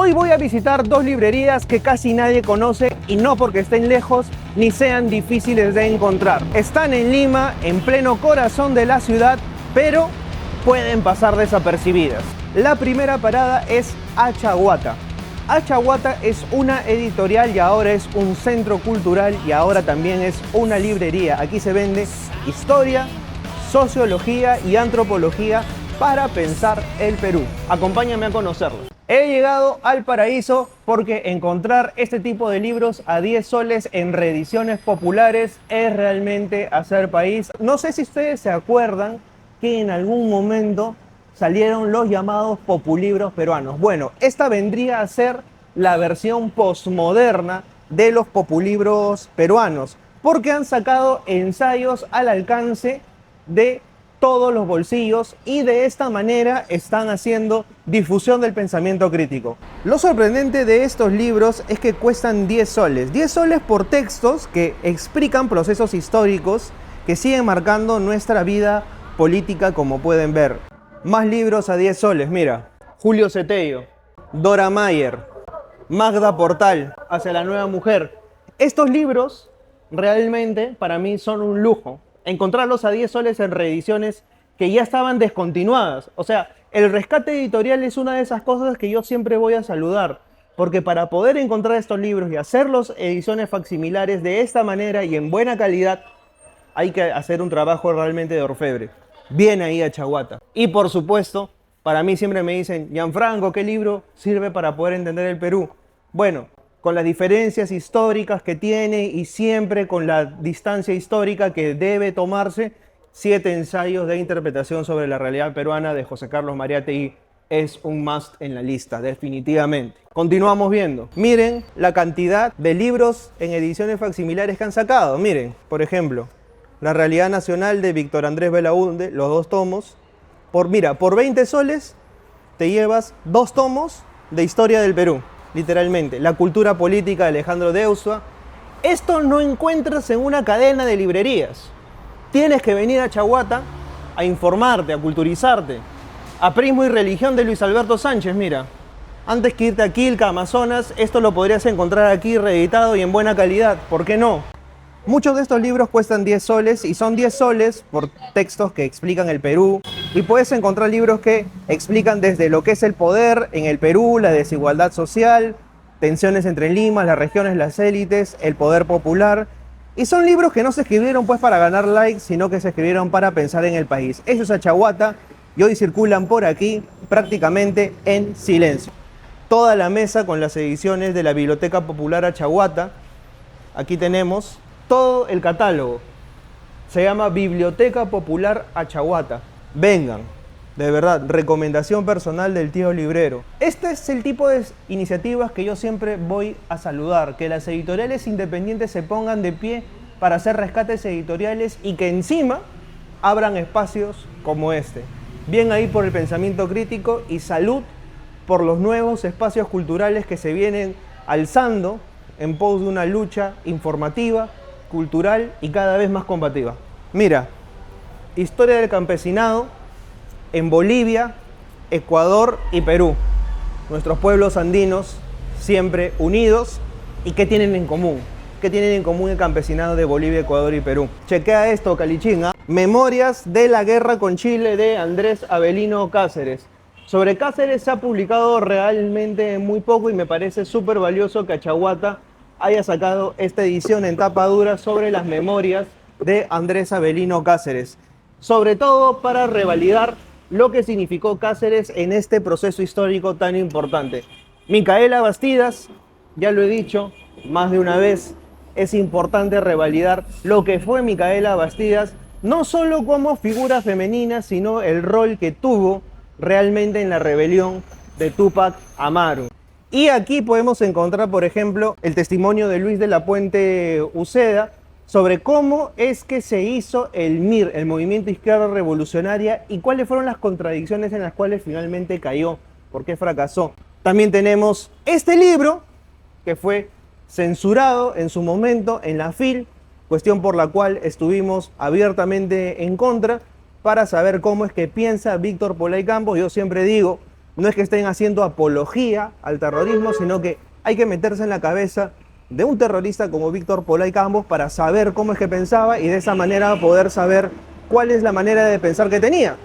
Hoy voy a visitar dos librerías que casi nadie conoce y no porque estén lejos ni sean difíciles de encontrar. Están en Lima, en pleno corazón de la ciudad, pero pueden pasar desapercibidas. La primera parada es Achahuata. Achahuata es una editorial y ahora es un centro cultural y ahora también es una librería. Aquí se vende historia, sociología y antropología para pensar el Perú. Acompáñame a conocerlo. He llegado al paraíso porque encontrar este tipo de libros a 10 soles en reediciones populares es realmente hacer país. No sé si ustedes se acuerdan que en algún momento salieron los llamados populibros peruanos. Bueno, esta vendría a ser la versión postmoderna de los populibros peruanos, porque han sacado ensayos al alcance de todos los bolsillos y de esta manera están haciendo difusión del pensamiento crítico. Lo sorprendente de estos libros es que cuestan 10 soles. 10 soles por textos que explican procesos históricos que siguen marcando nuestra vida política, como pueden ver. Más libros a 10 soles, mira. Julio Cetello, Dora Mayer, Magda Portal, Hacia la nueva mujer. Estos libros realmente para mí son un lujo. Encontrarlos a 10 soles en reediciones que ya estaban descontinuadas. O sea, el rescate editorial es una de esas cosas que yo siempre voy a saludar. Porque para poder encontrar estos libros y hacerlos ediciones facsimilares de esta manera y en buena calidad, hay que hacer un trabajo realmente de orfebre. Bien ahí Achahuata. Y por supuesto, para mí siempre me dicen, Gianfranco, ¿qué libro sirve para poder entender el Perú? Bueno, con las diferencias históricas que tiene y siempre con la distancia histórica que debe tomarse, 7 ensayos de interpretación sobre la realidad peruana de José Carlos Mariátegui es un must en la lista, definitivamente. Continuamos viendo. Miren la cantidad de libros en ediciones facsimilares que han sacado. Miren, por ejemplo, La realidad nacional de Víctor Andrés Belaúnde, los 2 tomos. Por 20 soles te llevas 2 tomos de historia del Perú. Literalmente, La cultura política de Alejandro Deusua. Esto no encuentras en una cadena de librerías. Tienes que venir a Achahuata a informarte, a culturizarte. Aprismo y religión de Luis Alberto Sánchez, mira. Antes que irte a Quilca, Amazonas, esto lo podrías encontrar aquí reeditado y en buena calidad. ¿Por qué no? Muchos de estos libros cuestan 10 soles y son 10 soles por textos que explican el Perú. Y puedes encontrar libros que explican desde lo que es el poder en el Perú, la desigualdad social, tensiones entre Lima, las regiones, las élites, el poder popular. Y son libros que no se escribieron pues para ganar likes, sino que se escribieron para pensar en el país. Eso es Achahuata y hoy circulan por aquí prácticamente en silencio. Toda la mesa con las ediciones de la Biblioteca Popular Achahuata. Aquí tenemos todo el catálogo. Se llama Biblioteca Popular Achahuata. Vengan, de verdad, recomendación personal del tío librero. Este es el tipo de iniciativas que yo siempre voy a saludar, que las editoriales independientes se pongan de pie para hacer rescates editoriales y que encima abran espacios como este. Bien ahí por el pensamiento crítico y salud por los nuevos espacios culturales que se vienen alzando en pos de una lucha informativa, cultural y cada vez más combativa. Mira, historia del campesinado en Bolivia, Ecuador y Perú. Nuestros pueblos andinos siempre unidos. ¿Y qué tienen en común? ¿Qué tienen en común el campesinado de Bolivia, Ecuador y Perú? Chequea esto, Calichín. Memorias de la guerra con Chile de Andrés Avelino Cáceres. Sobre Cáceres se ha publicado realmente muy poco y me parece súper valioso que Achahuata haya sacado esta edición en tapa dura sobre las memorias de Andrés Avelino Cáceres. Sobre todo para revalidar lo que significó Cáceres en este proceso histórico tan importante. Micaela Bastidas, ya lo he dicho más de una vez, es importante revalidar lo que fue Micaela Bastidas, no solo como figura femenina, sino el rol que tuvo realmente en la rebelión de Túpac Amaru. Y aquí podemos encontrar, por ejemplo, el testimonio de Luis de la Puente Uceda sobre cómo es que se hizo el MIR, el Movimiento Izquierda Revolucionaria, y cuáles fueron las contradicciones en las cuales finalmente cayó, por qué fracasó. También tenemos este libro, que fue censurado en su momento en la FIL, cuestión por la cual estuvimos abiertamente en contra, para saber cómo es que piensa Víctor Polay Campos. Yo siempre digo no es que estén haciendo apología al terrorismo, sino que hay que meterse en la cabeza de un terrorista como Víctor Polay Cambos para saber cómo es que pensaba y de esa manera poder saber cuál es la manera de pensar que tenía.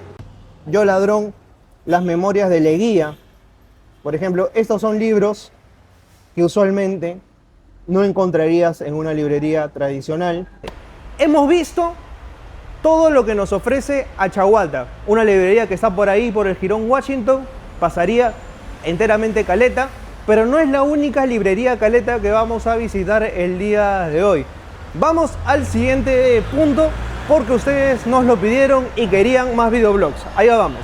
Yo Ladrón, Las Memorias de Leguía, por ejemplo, estos son libros que usualmente no encontrarías en una librería tradicional. Hemos visto todo lo que nos ofrece Achahualta, una librería que está por ahí, por el Jirón Washington, pasaría enteramente Caleta, pero no es la única librería Caleta que vamos a visitar el día de hoy. Vamos al siguiente punto porque ustedes nos lo pidieron y querían más videoblogs. Allá vamos.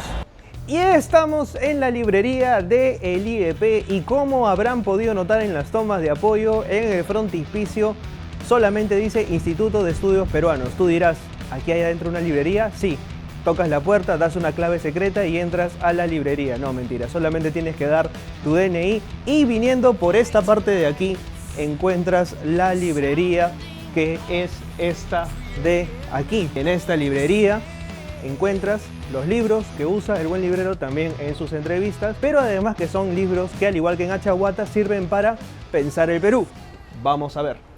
Y estamos en la librería de el IEP y como habrán podido notar en las tomas de apoyo, en el frontispicio solamente dice Instituto de Estudios Peruanos. Tú dirás, ¿aquí hay adentro una librería? Sí. Tocas la puerta, das una clave secreta y entras a la librería. No, mentira, solamente tienes que dar tu DNI y viniendo por esta parte de aquí encuentras la librería que es esta de aquí. En esta librería encuentras los libros que usa el buen librero también en sus entrevistas, pero además que son libros que al igual que en Achahuata sirven para pensar el Perú. Vamos a ver.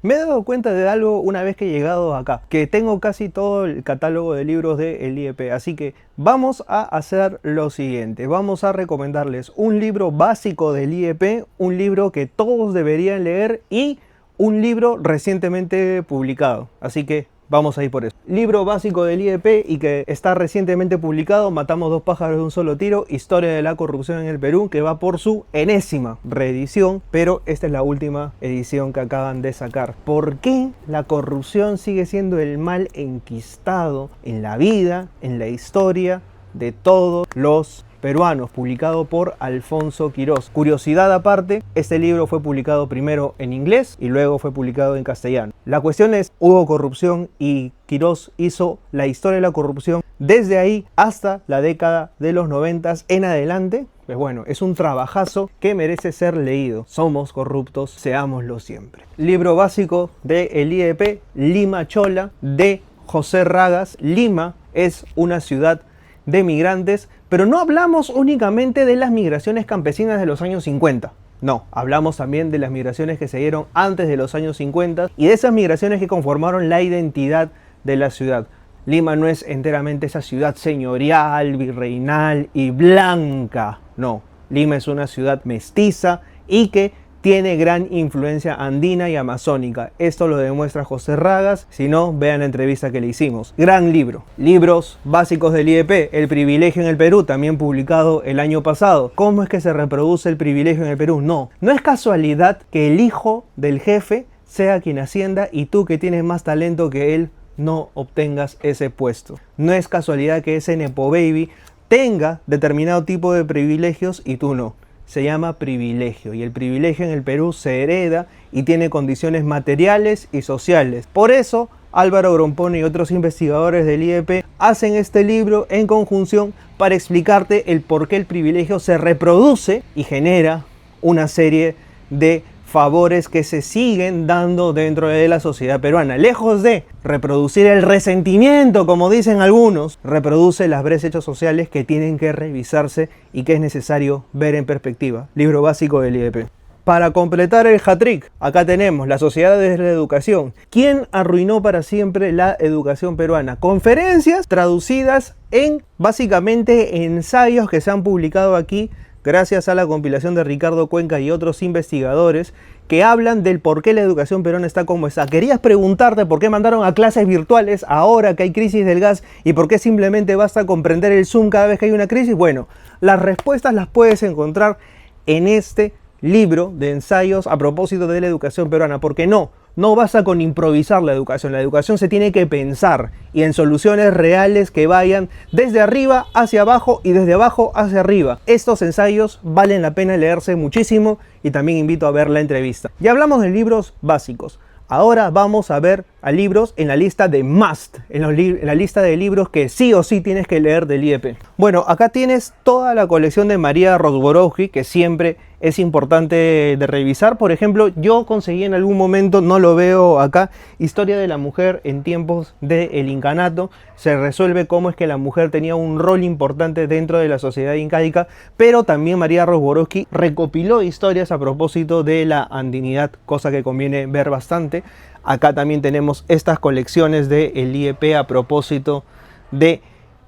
Me he dado cuenta de algo una vez que he llegado acá, que tengo casi todo el catálogo de libros del IEP, así que vamos a hacer lo siguiente, vamos a recomendarles un libro básico del IEP, un libro que todos deberían leer y un libro recientemente publicado, así que vamos a ir por eso. Libro básico del IEP y que está recientemente publicado, Matamos dos pájaros de un solo tiro, Historia de la corrupción en el Perú, que va por su enésima reedición, pero esta es la última edición que acaban de sacar. ¿Por qué la corrupción sigue siendo el mal enquistado en la vida, en la historia de todos los peruanos, publicado por Alfonso Quirós? Curiosidad aparte, este libro fue publicado primero en inglés y luego fue publicado en castellano. La cuestión es, hubo corrupción y Quirós hizo la historia de la corrupción desde ahí hasta la década de los 90 en adelante. Pues bueno, es un trabajazo que merece ser leído. Somos corruptos, seámoslo siempre. Libro básico del IEP, Lima Chola, de José Ragas. Lima es una ciudad de migrantes, pero no hablamos únicamente de las migraciones campesinas de los años 50. No, hablamos también de las migraciones que se dieron antes de los años 50 y de esas migraciones que conformaron la identidad de la ciudad. Lima no es enteramente esa ciudad señorial, virreinal y blanca. No, Lima es una ciudad mestiza y que tiene gran influencia andina y amazónica. Esto lo demuestra José Ragas. Si no, vean la entrevista que le hicimos. Gran libro. Libros básicos del IEP. El privilegio en el Perú, también publicado el año pasado. ¿Cómo es que se reproduce el privilegio en el Perú? No es casualidad que el hijo del jefe sea quien ascienda y tú que tienes más talento que él no obtengas ese puesto. No es casualidad que ese nepo baby tenga determinado tipo de privilegios y tú no. Se llama privilegio y el privilegio en el Perú se hereda y tiene condiciones materiales y sociales. Por eso Álvaro Grompone y otros investigadores del IEP hacen este libro en conjunción para explicarte el por qué el privilegio se reproduce y genera una serie de favores que se siguen dando dentro de la sociedad peruana. Lejos de reproducir el resentimiento, como dicen algunos, reproduce las brechas sociales que tienen que revisarse y que es necesario ver en perspectiva. Libro básico del IEP. Para completar el hat-trick, acá tenemos La Sociedad de la Educación. ¿Quién arruinó para siempre la educación peruana? Conferencias traducidas en básicamente ensayos que se han publicado aquí gracias a la compilación de Ricardo Cuenca y otros investigadores que hablan del por qué la educación peruana está como está. Querías preguntarte por qué mandaron a clases virtuales ahora que hay crisis del gas y por qué simplemente basta con prender el Zoom cada vez que hay una crisis. Bueno, las respuestas las puedes encontrar en este libro de ensayos a propósito de la educación peruana, porque no basta con improvisar la educación se tiene que pensar y en soluciones reales que vayan desde arriba hacia abajo y desde abajo hacia arriba. Estos ensayos valen la pena leerse muchísimo y también invito a ver la entrevista. Ya hablamos de libros básicos, ahora vamos a ver a libros en la lista de must, en la lista de libros que sí o sí tienes que leer del IEP. Bueno, acá tienes toda la colección de María Rozborowski, que siempre es importante de revisar. Por ejemplo, yo conseguí en algún momento, no lo veo acá, Historia de la mujer en tiempos del incanato. Se resuelve cómo es que la mujer tenía un rol importante dentro de la sociedad incaica, pero también María Rozborowski recopiló historias a propósito de la andinidad, cosa que conviene ver bastante. Acá también tenemos estas colecciones del IEP a propósito de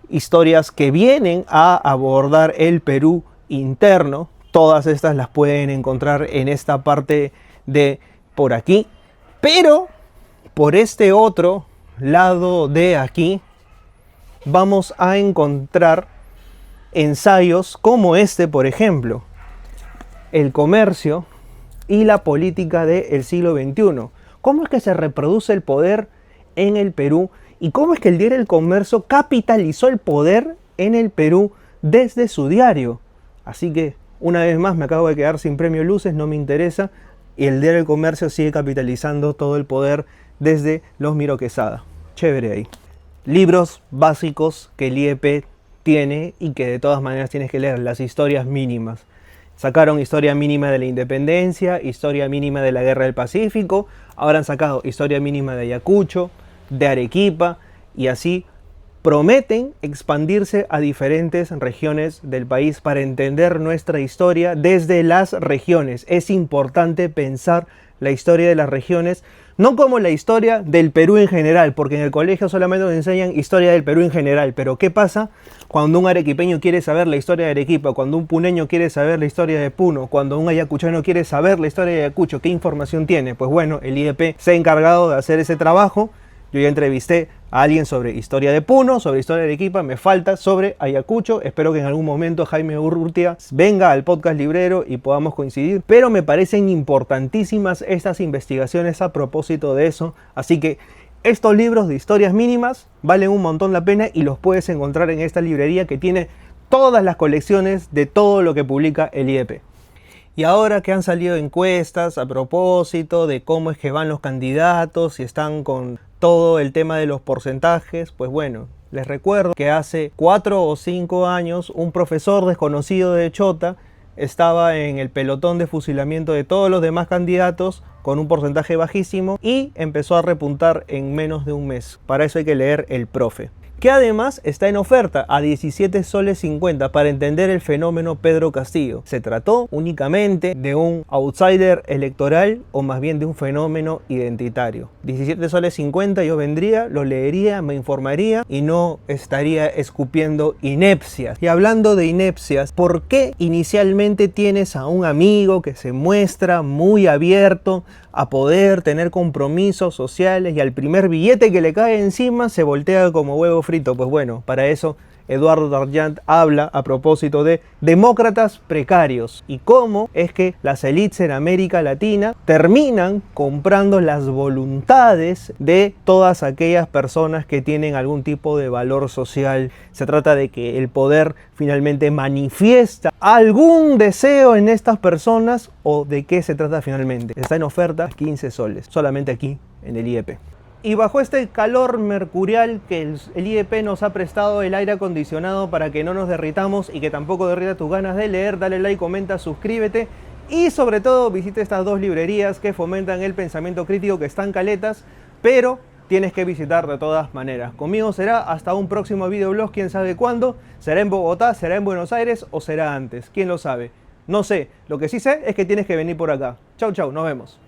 historias que vienen a abordar el Perú interno. Todas estas las pueden encontrar en esta parte de por aquí. Pero por este otro lado de aquí vamos a encontrar ensayos como este, por ejemplo, El comercio y la política del siglo XXI. ¿Cómo es que se reproduce el poder en el Perú? ¿Y cómo es que el diario El Comercio capitalizó el poder en el Perú desde su diario? Así que, una vez más, me acabo de quedar sin premio Luces, no me interesa. Y el diario El Comercio sigue capitalizando todo el poder desde los Miro Quesada. Chévere ahí. Libros básicos que el IEP tiene y que de todas maneras tienes que leer. Las historias mínimas. Sacaron Historia mínima de la independencia, Historia mínima de la guerra del Pacífico. Ahora han sacado Historia mínima de Ayacucho, de Arequipa, y así prometen expandirse a diferentes regiones del país para entender nuestra historia desde las regiones. Es importante pensar la historia de las regiones, no como la historia del Perú en general, porque en el colegio solamente nos enseñan historia del Perú en general. Pero ¿qué pasa cuando un arequipeño quiere saber la historia de Arequipa? Cuando un puneño quiere saber la historia de Puno, cuando un ayacuchano quiere saber la historia de Ayacucho, ¿qué información tiene? Pues bueno, el IEP se ha encargado de hacer ese trabajo. Yo ya entrevisté a alguien sobre historia de Puno, sobre historia de Arequipa, me falta sobre Ayacucho. Espero que en algún momento Jaime Urrutia venga al podcast librero y podamos coincidir. Pero me parecen importantísimas estas investigaciones a propósito de eso. Así que estos libros de historias mínimas valen un montón la pena y los puedes encontrar en esta librería que tiene todas las colecciones de todo lo que publica el IEP. Y ahora que han salido encuestas a propósito de cómo es que van los candidatos, si están con todo el tema de los porcentajes, pues bueno, les recuerdo que hace 4 o 5 años un profesor desconocido de Chota estaba en el pelotón de fusilamiento de todos los demás candidatos con un porcentaje bajísimo y empezó a repuntar en menos de un mes. Para eso hay que leer El Profe, que además está en oferta a 17 soles 50 para entender el fenómeno Pedro Castillo. ¿Se trató únicamente de un outsider electoral o más bien de un fenómeno identitario? 17 soles 50 yo vendría, lo leería, me informaría y no estaría escupiendo inepcias. Y hablando de inepcias, ¿por qué inicialmente tienes a un amigo que se muestra muy abierto a poder tener compromisos sociales y al primer billete que le cae encima se voltea como huevo frito? Pues bueno, para eso Eduardo Darjant habla a propósito de demócratas precarios y cómo es que las élites en América Latina terminan comprando las voluntades de todas aquellas personas que tienen algún tipo de valor social. Se trata de que el poder finalmente manifiesta algún deseo en estas personas. ¿O de qué se trata finalmente? Está en oferta 15 soles, solamente aquí en el IEP. Y bajo este calor mercurial que el IEP nos ha prestado el aire acondicionado para que no nos derritamos y que tampoco derrita tus ganas de leer, dale like, comenta, suscríbete y sobre todo visita estas dos librerías que fomentan el pensamiento crítico, que están caletas, pero tienes que visitar de todas maneras. Conmigo será hasta un próximo videoblog, quién sabe cuándo. Será en Bogotá, será en Buenos Aires o será antes, quién lo sabe. No sé, lo que sí sé es que tienes que venir por acá. Chau, chau, nos vemos.